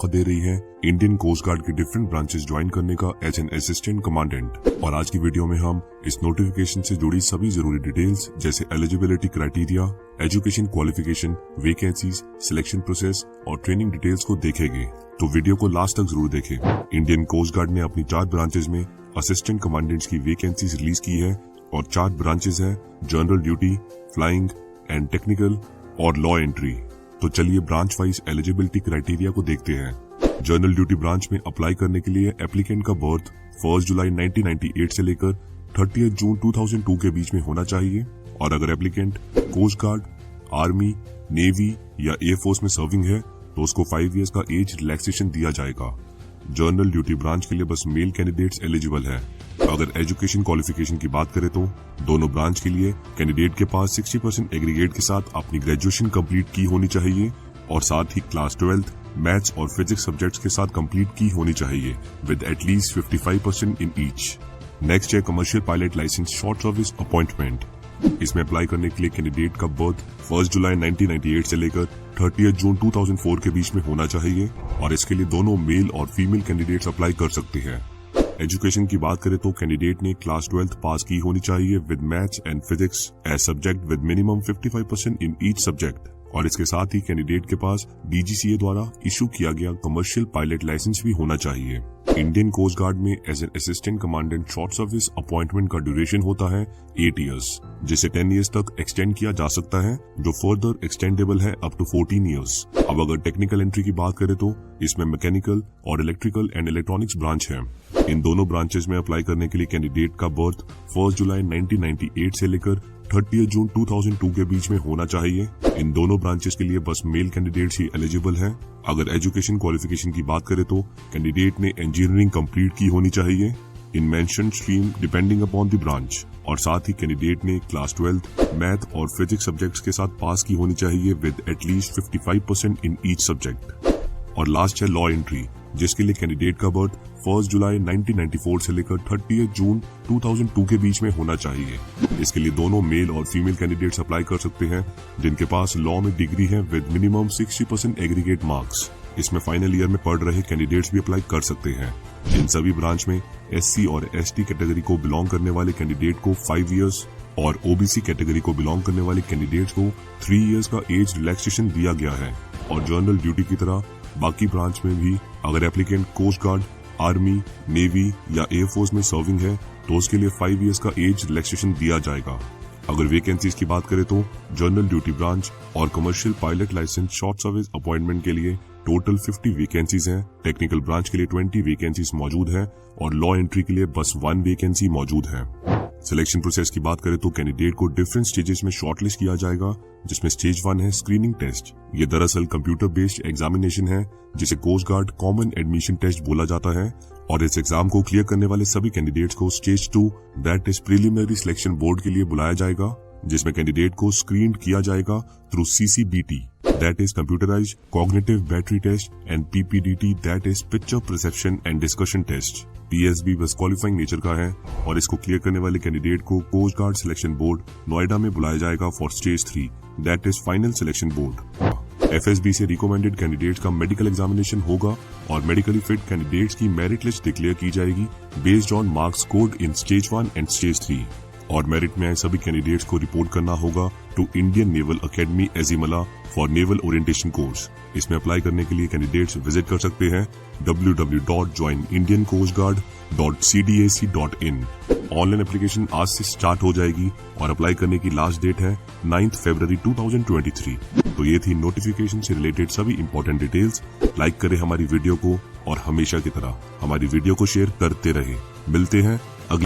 मौका दे रही है इंडियन कोस्ट गार्ड के डिफरेंट ब्रांचेस ज्वाइन करने का एज एन असिस्टेंट कमांडेंट। और आज की वीडियो में हम इस नोटिफिकेशन से जुड़ी सभी जरूरी डिटेल्स जैसे eligibility criteria, education qualification, vacancies, selection process और ट्रेनिंग डिटेल्स को देखेंगे, तो वीडियो को लास्ट तक जरूर देखें। इंडियन कोस्ट गार्ड ने अपनी 4 ब्रांचेस में असिस्टेंट कमांडेंट्स की वैकेंसीज रिलीज की है और 4 ब्रांचेस हैं general duty, flying and technical और लॉ एंट्री। तो चलिए ब्रांच वाइज एलिजिबिलिटी क्राइटेरिया को देखते हैं। जनरल ड्यूटी ब्रांच में अप्लाई करने के लिए एप्लीकेंट का बर्थ 1 जुलाई 1998 से लेकर 30 जून 2002 के बीच में होना चाहिए और अगर applicant coast guard, army, navy या एयरफोर्स में सर्विंग है तो उसको 5 इयर्स का एज रिलैक्सेशन दिया जाएगा। जनरल ड्यूटी ब्रांच के लिए बस मेल कैंडिडेट्स एलिजिबल है। अगर एजुकेशन क्वालिफिकेशन की बात करें तो दोनों ब्रांच के लिए कैंडिडेट के पास 60% एग्रीगेट के साथ अपनी ग्रेजुएशन कंप्लीट की होनी चाहिए और साथ ही क्लास 12 मैथ्स और फिजिक्स सब्जेक्ट्स के साथ कंप्लीट की होनी चाहिए with at least 55% in each. Next है commercial pilot licence short service appointment. इसमें अप्लाई करने के लिए कैंडिडेट का बर्थ 1 जुलाई 1998 से लेकर 30 जून 2004 के बीच में होना चाहिए और इसके लिए दोनों मेल और फीमेल कैंडिडेट्स अप्लाई कर सकते हैं। एजुकेशन की बात करें तो कैंडिडेट ने क्लास 12th पास की होनी चाहिए with maths and physics as subject with minimum 55% in each subject और इसके साथ ही कैंडिडेट के पास DGCA द्वारा इशू किया गया कमर्शियल पायलट लाइसेंस भी होना चाहिए। इंडियन कोस्ट गार्ड में as an assistant commandant short service appointment का ड्यूरेशन होता है 8 इयर्स, जिसे 10 इयर्स तक एक्सटेंड किया जा सकता है जो फर्दर एक्सटेंडेबल है अप टू 14 इयर्स। अब अगर टेक्निकल एंट्री की बात करें तो इसमें मैकेनिकल और इलेक्ट्रिकल एंड इलेक्ट्रॉनिक्स ब्रांच है। इन दोनों ब्रांचेस में अप्लाई करने के लिए कैंडिडेट का बर्थ 1 जुलाई 1998 से लेकर 30 जून 2002 के बीच में होना चाहिए। इन दोनों ब्रांचेस के लिए बस मेल कैंडिडेट्स ही एलिजिबल हैं। अगर एजुकेशन क्वालिफिकेशन की बात करें तो कैंडिडेट ने इंजीनियरिंग कंप्लीट की होनी चाहिए in mentioned stream depending upon the branch और साथ ही कैंडिडेट ने क्लास 12 मैथ और फिजिक्स सब्जेक्ट्स के साथ पास की होनी चाहिए with at least 55% in each subject. और लास्ट है लॉ एंट्री, जिसके लिए कैंडिडेट का बर्थ 1 जुलाई 1994 से लेकर 30 जून 2002 के बीच में होना चाहिए। इसके लिए दोनों मेल और फीमेल कैंडिडेट्स अप्लाई कर सकते हैं जिनके पास लॉ में डिग्री है विद मिनिमम 60% एग्रीगेट मार्क्स। इसमें फाइनल ईयर में पढ़ रहे कैंडिडेट्स भी अप्लाई कर सकते हैं। इन सभी ब्रांच में SC और ST कैटेगरी को बिलोंग करने वाले कैंडिडेट को 5 इयर्स और OBC कैटेगरी को बिलोंग करने वाले कैंडिडेट्स को 3 इयर्स का एज रिलैक्सेशन दिया गया है। और जनरल ड्यूटी की तरह बाकी ब्रांच में भी अगर applicant coast guard, army, navy या एयरफोर्स में सर्विंग है तो उसके लिए 5 इयर्स का एज रिलैक्सेशन दिया जाएगा। अगर वैकेंसीज की बात करें तो जनरल ड्यूटी ब्रांच और commercial pilot licence short service appointment के लिए टोटल 50 वैकेंसीज हैं। टेक्निकल ब्रांच के लिए 20 वैकेंसीज मौजूद हैं और लॉ एंट्री के लिए बस 1 वैकेंसी मौजूद है। सिलेक्शन प्रोसेस की बात करें तो कैंडिडेट को डिफरेंट स्टेजेस में शॉर्टलिस्ट किया जाएगा, जिसमें स्टेज 1 है स्क्रीनिंग टेस्ट। ये दरअसल कंप्यूटर बेस्ड एग्जामिनेशन है जिसे Coast Guard Common Admission Test बोला जाता है और इस एग्जाम को क्लियर करने वाले सभी कैंडिडेट्स को stage 2 that is preliminary selection board के लिए बुलाया जाएगा, जिसमें कैंडिडेट को स्क्रीन किया जाएगा through CCBT that is computerised cognitive battery test and PPDT that is picture perception and discussion test. PSB बस क्वालिफाइंग नेचर का है और इसको क्लियर करने वाले कैंडिडेट को Coast Guard Selection Board Noida में बुलाया जाएगा for stage 3 that is final selection board. FSB से रिकमेंडेड कैंडिडेट्स का मेडिकल एग्जामिनेशन होगा और मेडिकली फिट कैंडिडेट्स की मेरिट लिस्ट डिक्लेयर की जाएगी based on marks code in stage 1 and stage 3 और मेरिट में आए सभी कैंडिडेट्स को रिपोर्ट करना होगा to Indian naval academy Ezhimala for naval orientation course. इसमें अप्लाई करने के लिए कैंडिडेट्स विजिट कर सकते हैं www.joinindiancoastguard.cdac.in। ऑनलाइन एप्लीकेशन आज से स्टार्ट हो जाएगी और अप्लाई करने की लास्ट डेट है 9 फरवरी 2023। तो ये थी नोटिफिकेशन से रिलेटेड सभी इंपॉर्टेंट डिटेल्स। लाइक करें हमारी वीडियो को और हमेशा की तरह हमारी वीडियो को शेयर करते रहे। मिलते हैं अगली